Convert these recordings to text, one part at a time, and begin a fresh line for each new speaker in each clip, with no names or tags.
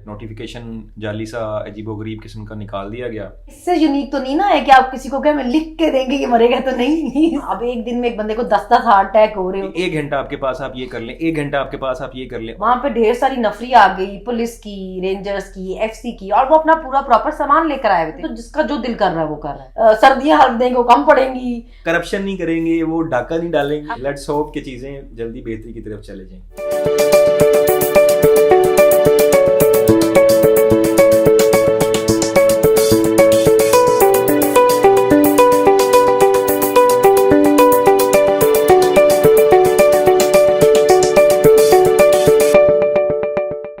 Notification जाली सा अजीबोगरीब किस्म का निकाल दिया गया।
इससे यूनिक तो नहीं ना है कि आप किसी को क्या मैं लिख के देंगे कि मरेगा तो नहीं। अब एक दिन में एक बंदे को 10-10 हार्ट अटैक हो रहे हो,
1 घंटा आपके पास आप ये कर लें, 1 घंटा आपके पास आप ये कर लें।
वहां पे ढेर सारी नफरी आ गई, पुलिस की, रेंजर्स की, एफसी की, और वो अपना पूरा प्रॉपर सामान लेकर आए हुए थे। तो जिसका जो दिल कर रहा है वो कर रहा है। सर्दियां हल्क देंगे वो कम पड़ेंगी,
करप्शन नहीं करेंगे, वो डाका नहीं डालेंगे। लेट्स होप कि चीजें जल्दी बेहतरी की तरफ चले जाएं।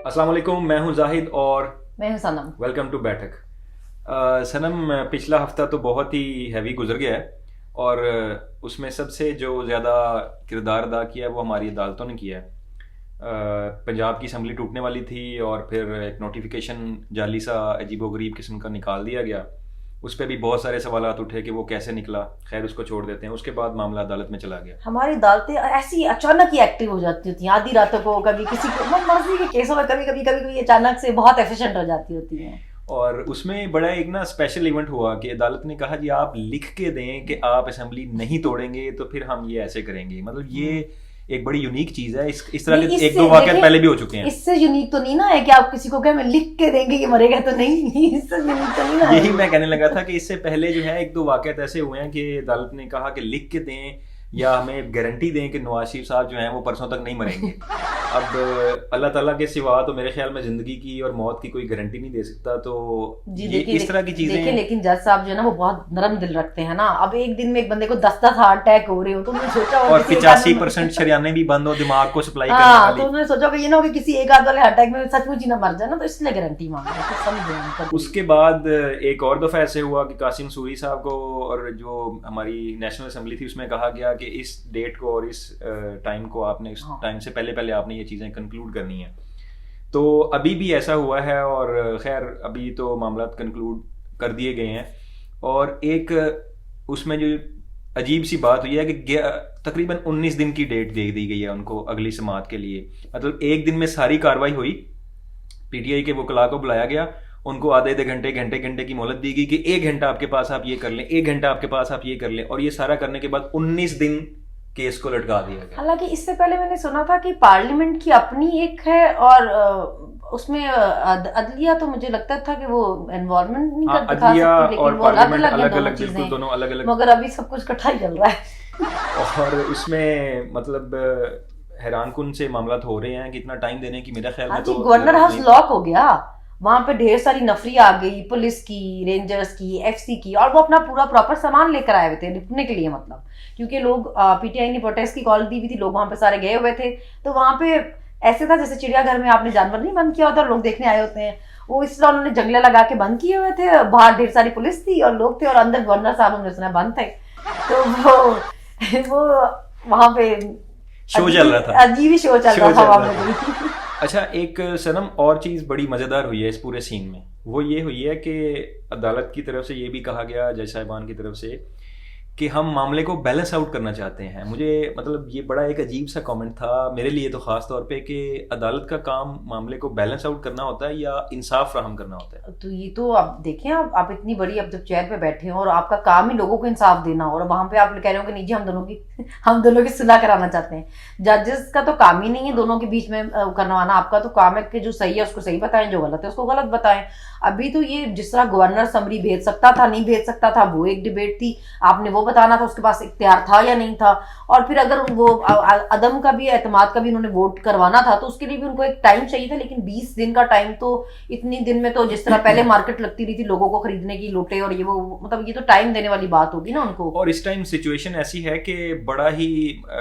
अस्सलाम वालेकुम, मैं हूं जाहिद और
मैं हूं सनम।
वेलकम टू बैठक। सनम, पिछला हफ्ता तो बहुत ही हैवी गुजर गया है और उसमें सबसे जो ज़्यादा किरदार अदा किया है वो हमारी अदालतों ने किया है। पंजाब की असम्बली टूटने वाली थी और फिर एक नोटिफिकेशन जाली सा अजीबोगरीब किस्म का निकाल दिया गया। उस पर भी बहुत सारे सवालात उठे कि वो कैसे निकला। खैर, उसको छोड़ देते हैं। उसके बाद मामला अदालत में चला गया।
हमारी अदालतें ऐसी अचानक ही एक्टिव हो जाती होती हैं, आधी रातों को, कभी किसी को मर्जी के केसों में, कभी कभी कभी कभी अचानक से बहुत एफिशिएंट हो जाती होती हैं।
और उसमें बड़ा एक ना स्पेशल इवेंट हुआ कि अदालत ने कहा जी आप लिख के दें कि आप असेंबली नहीं तोड़ेंगे तो फिर हम ये ऐसे करेंगे। मतलब ये एक बड़ी यूनिक चीज है। इस तरह के एक दो वाकयात पहले भी हो चुके हैं।
इससे यूनिक तो नहीं ना है कि आप किसी को क्या मैं लिख के देंगे कि मरेगा तो नहीं। इससे यूनिक तो नहीं ना।
यही मैं कहने लगा था कि इससे पहले जो है एक दो वाकयात ऐसे हुए हैं कि अदालत ने कहा कि लिख के दें या हमें गारंटी दें कि नवाज शरीफ साहब जो हैं वो परसों तक नहीं मरेंगे। अब अल्लाह ताला के सिवा तो मेरे ख्याल में जिंदगी की और मौत की कोई गारंटी नहीं दे सकता। तो ये इस तरह की चीजें
देखिए, लेकिन जज साहब जो है ना वो बहुत नरम दिल रखते हैं ना। अब एक दिन में एक बंदे को 10-10 हार्ट अटैक हो रहे हो तो उन्होंने सोचा,
और 85% शरियाने भी बंद हो दिमाग को सप्लाई करने
हाँ,
वाली।
तो उन्होंने सोचा कि ये ना हो कि किसी एक आध वाले हार्ट अटैक में सचमुच ही ना मर जाए ना, तो इसलिए गारंटी मांग रहे हैं।
उसके बाद एक और दफा ऐसे हुआ कि कासिम सूरी साहब को और जो हमारी नेशनल असेंबली थी उसमें कहा गया कि इस डेट को और इस टाइम को आपने, इस टाइम से पहले आपने ये चीजें कंक्लूड करनी है। तो अभी भी ऐसा हुआ है और खैर अभी तो मामला कंक्लूड कर दिए गए हैं। और एक उसमें जो अजीब सी बात हुई है कि तकरीबन 19 दिन की डेट दे दी गई है उनको अगली समात के लिए। मतलब एक दिन में सारी कार्रवाई हुई, पीटीआई के वकला को बुलाया गया, उनको आधे घंटे की मोहलत दी गई कि 1 घंटा आपके पास आप ये कर लें, 1 घंटा आपके पास आप ये कर लें। और ये सारा करने के बाद 19 दिन केस को लटका दिया गया।
हालांकि इससे पहले मैंने सुना था कि पार्लियामेंट की अपनी एक है और उसमें अदलिया, तो मुझे लगता था कि वो इन्वॉल्वमेंट नहीं कर दिखा सकती, लेकिन वो अलग-अलग चीजें,
दोनों अलग-अलग,
मगर अभी सब कुछ इकट्ठा ही चल रहा है।
और उसमें मतलब हैरानकुन से मामला हो रहे हैं कि इतना टाइम देने की मेरा ख्याल में तो
गवर्नर हाउस लॉक हो गया, वहां पे ढेर सारी नफरी आ गई, पुलिस की, रेंजर्स की, एफसी की, और वो अपना पूरा प्रॉपर सामान लेकर आए हुए थे निपटने के लिए। मतलब क्योंकि लोग, पीटीआई ने प्रोटेस्ट की कॉल दी हुई थी, लोग वहां पे सारे गए हुए थे, तो वहां पे ऐसे था जैसे चिड़ियाघर में आपने जानवर नहीं बंद किया होता, लोग देखने आए होते हैं, वो इसलिए उन्होंने जंगले लगा के बंद किए हुए थे। बाहर ढेर सारी पुलिस थी और लोग थे, और अंदर गवर्नर साहब हमने सुना बंद थे। तो वो वहां पे
शो चल रहा था,
अजीब ही शो चल रहा था वहां पे।
अच्छा, एक सनम और चीज़ बड़ी मज़ेदार हुई है इस पूरे सीन में, वो ये हुई है कि अदालत की तरफ से ये भी कहा गया, जज साहिबान की तरफ से, कि हम मामले को बैलेंस आउट करना चाहते हैं। मुझे मतलब ये बड़ा एक अजीब सा कमेंट था मेरे लिए तो ख़ास तौर पे कि अदालत का काम मामले को बैलेंस आउट करना होता है या इंसाफ फ्राहम करना होता है।
तो ये तो आप देखें, आप इतनी बड़ी, अब जब चेयर पे बैठे हो और आपका काम ही लोगों को इंसाफ देना हो, और वहां पे आप कह रहे हो कि नहीं जी हम दोनों की सुलह कराना चाहते हैं। जजेस का तो काम ही नहीं है दोनों के बीच में करवाना, आपका तो काम है कि जो सही है उसको सही बताएं, जो गलत है उसको गलत बताएं। अभी तो ये जिस तरह गवर्नर समरी भेज सकता था, नहीं भेज सकता था, वो एक डिबेट थी, आपने वो बताना था उसके पास इख्तियार था या नहीं था। और फिर अगर वो अदम का भी, एतमाद का भी उन्होंने वोट करवाना था तो उसके लिए भी उनको एक टाइम चाहिए था। लेकिन 20 दिन का टाइम, तो इतनी दिन में तो जिस तरह पहले मार्केट लगती रही थी लोगों को खरीदने की, लोटे और ये वो, मतलब ये तो टाइम देने वाली बात होगी ना उनको।
और इस टाइम सिचुएशन ऐसी है कि बड़ा ही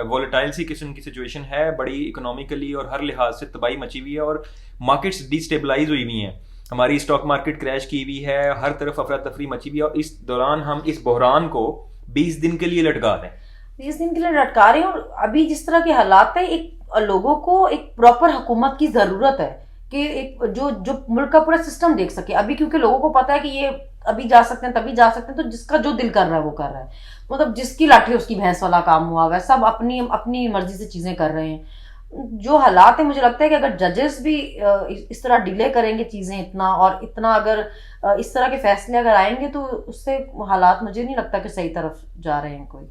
वोलेटाइल सी किस्म की सिचुएशन है, बड़ी इकोनॉमिकली और हर लिहाज से तबाही मची हुई है और मार्केट्स डिस्टेबलाइज हुई हुई हैं। हमारी स्टॉक मार्केट क्रैश की हुई है, हर तरफ अफरा तफरी मची हुई है, और इस दौरान हम इस बहरान को 20 दिन के लिए लटका रहे हैं।
20 दिन के लिए लटका रहे हैं। और अभी जिस तरह के हालात है, एक लोगों को एक प्रॉपर हुकूमत की जरूरत है कि एक जो मुल्क का पूरा सिस्टम देख सके। अभी क्योंकि लोगों को पता है कि ये अभी जा सकते हैं, तभी जा सकते हैं, तो जिसका जो दिल कर रहा है वो कर रहा है। मतलब जिसकी लाठी उसकी भैंस वाला काम हुआ है, सब अपनी अपनी मर्जी से चीजें कर रहे हैं। जो हालात है, मुझे लगता है कि अगर जजेस भी इस तरह डिले करेंगे चीजें इतना, और इतना अगर इस तरह के फैसले अगर आएंगे, तो उससे हालात मुझे नहीं लगता कि सही तरफ जा रहे हैं कोई।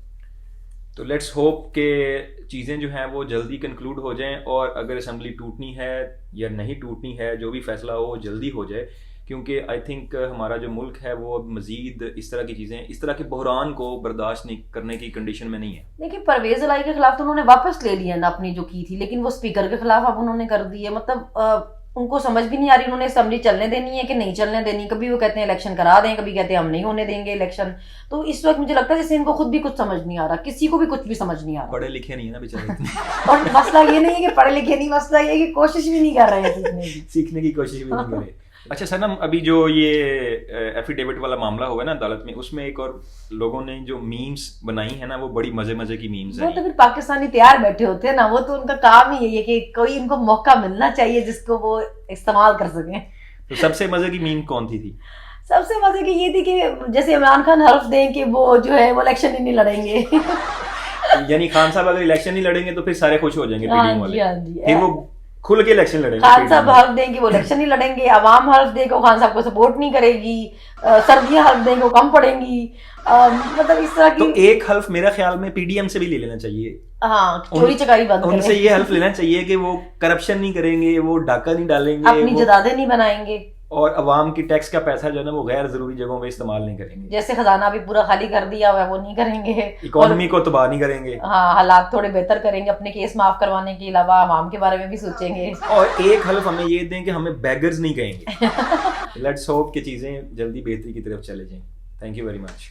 तो लेट्स होप के चीज़ें जो हैं वो जल्दी कंक्लूड हो जाएं, और अगर असम्बली टूटनी है या नहीं टूटनी है, जो भी फैसला हो वो जल्दी हो जाए, क्योंकि आई थिंक हमारा जो मुल्क है वो अब मजीद इस तरह की चीज़ें, इस तरह के बहरान को बर्दाश्त नहीं करने की कंडीशन में नहीं है।
देखिए, परवेज इलाही के खिलाफ तो उन्होंने वापस ले लिया ना अपनी जो की थी, लेकिन वो स्पीकर के खिलाफ अब उन्होंने कर दी है। मतलब उनको समझ भी नहीं आ रही उन्होंने असेंबली चलने देनी है कि नहीं चलने देनी। कभी वो कहते हैं इलेक्शन करा दें, कभी कहते हैं हम नहीं होने देंगे इलेक्शन। तो इस वक्त मुझे लगता है जैसे इनको खुद भी कुछ समझ नहीं आ रहा, किसी को भी कुछ भी समझ नहीं आ रहा।
पढ़े लिखे नहीं है ना बेचारे इतने।
और मसला ये नहीं है कि पढ़े लिखे नहीं, मसला ये है कि कोशिश भी नहीं कर रहे हैं सीखने की।
सीखने की कोशिश भी नहीं कर रहे। अच्छा सनम, अभी जो ये एफिडेविट वाला मामला हुआ ना अदालत में, उसमें एक और लोगों ने जो मीम्स बनाई है ना, वो बड़ी मजे मजे की मीम्स
वो
हैं।
तो फिर पाकिस्तानी तैयार बैठे होते हैं ना, वो तो उनका काम ही यही है कि कोई इनको मौका मिलना चाहिए जिसको वो इस्तेमाल कर सकें।
तो सबसे मजे की मीम कौन थी?
सबसे मजे की ये थी कि जैसे इमरान खान हल्फ दें कि वो जो है वो इलेक्शन ही नहीं लड़ेंगे।
यानी खान साहब अगर इलेक्शन नहीं लड़ेंगे तो फिर सारे खुश हो जाएंगे पीडीएम वाले,
हाँ जी।
फिर वो खुल के इलेक्शन लड़ेंगे।
खान साहब हल्फ देंगे वो इलेक्शन नहीं लड़ेंगे, अवाम हल्फ देंगे वो खान साहब को सपोर्ट नहीं करेगी, सर्दियां हल्फ देंगे वो कम पड़ेंगी। मतलब इस तरह की।
तो एक हल्फ मेरा ख्याल में पीडीएम से भी ले लेना चाहिए।
हाँ, चोरी चकारी बंद करें।
उनसे ये हल्फ लेना चाहिए कि वो करप्शन नहीं करेंगे, वो डाका नहीं डालेंगे,
अपनी जदादे नहीं बनाएंगे,
और अवाम की टैक्स का पैसा जो है ना वो गैर जरूरी जगहों में इस्तेमाल नहीं करेंगे।
जैसे खजाना भी पूरा खाली कर दिया हुआ है वो नहीं करेंगे,
इकोनॉमी को तबाह नहीं करेंगे।
हाँ, हालात थोड़े बेहतर करेंगे, अपने केस माफ करवाने के अलावा अवाम के बारे में भी सोचेंगे।
और एक हल्फ हमें ये दें कि हमें बेगर्स नहीं कहेंगे। लेट्स होप कि चीजें जल्दी बेहतरी की तरफ चले जाएं। Thank you very much.